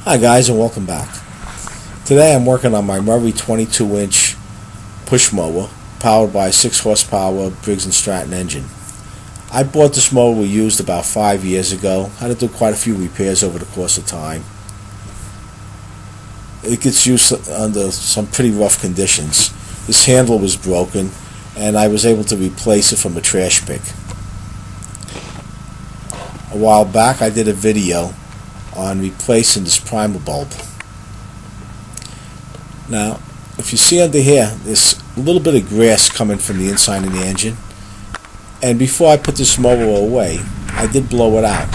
Hi guys, and welcome back. Today I'm working on my Mower 22-inch push mower powered by a 6 horsepower Briggs & Stratton engine. I bought this mower used about 5 years ago. Had to do quite a few repairs over the course of time. It gets used under some pretty rough conditions. This handle was broken and I was able to replace it from a trash pick. A while back I did a video on replacing this primer bulb. Now, if you see under here, there's a little bit of grass coming from the inside of the engine, and before I put this mower away, I did blow it out.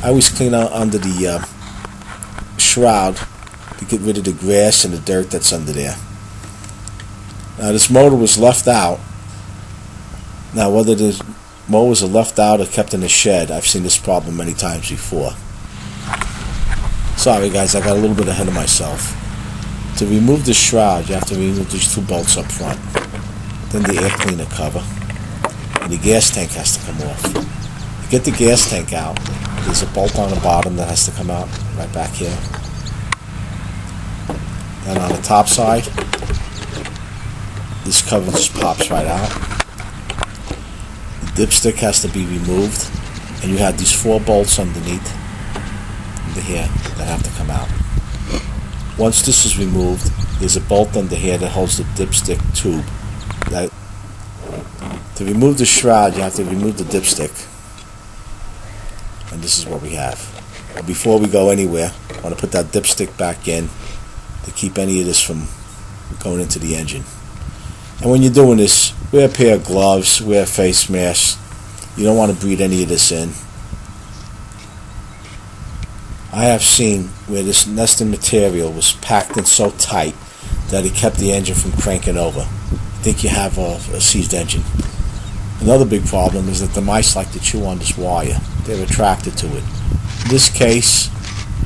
I always clean out under the shroud to get rid of the grass and the dirt that's under there. Now this motor was left out. Now whether the mowers are left out or kept in the shed, I've seen this problem many times before. Sorry guys, I got a little bit ahead of myself. To remove the shroud, you have to remove these two bolts up front, then the air cleaner cover, and the gas tank has to come off. To get the gas tank out, there's a bolt on the bottom that has to come out, right back here. Then on the top side, this cover just pops right out. The dipstick has to be removed, and you have these 4 bolts underneath here that have to come out. Once this is removed, there's a bolt under here that holds the dipstick tube. To remove the shroud, you have to remove the dipstick, and this is what we have. But before we go anywhere, I want to put that dipstick back in to keep any of this from going into the engine. And when you're doing this, wear a pair of gloves, wear a face mask. You don't want to breathe any of this in. I have seen where this nesting material was packed in so tight that it kept the engine from cranking over. I think you have a seized engine. Another big problem is that the mice like to chew on this wire. They're attracted to it. In this case,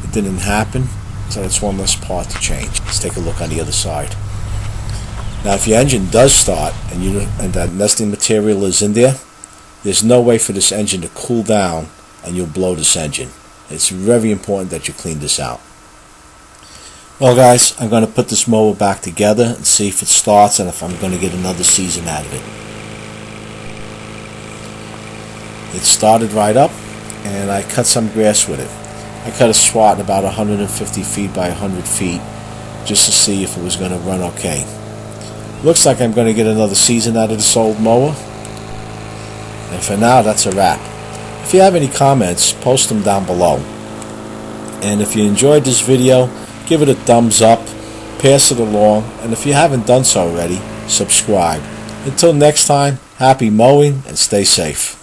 it didn't happen, so it's one less part to change. Let's take a look on the other side. Now if your engine does start and that nesting material is in there, there's no way for this engine to cool down and you'll blow this engine. It's very important that you clean this out. Well guys, I'm going to put this mower back together and see if it starts and if I'm going to get another season out of it. It started right up and I cut some grass with it. I cut a swath about 150 feet by 100 feet just to see if it was going to run okay. Looks like I'm going to get another season out of this old mower. And for now, that's a wrap. If you have any comments, post them down below. And if you enjoyed this video, give it a thumbs up, pass it along, and if you haven't done so already, subscribe. Until next time, happy mowing and stay safe.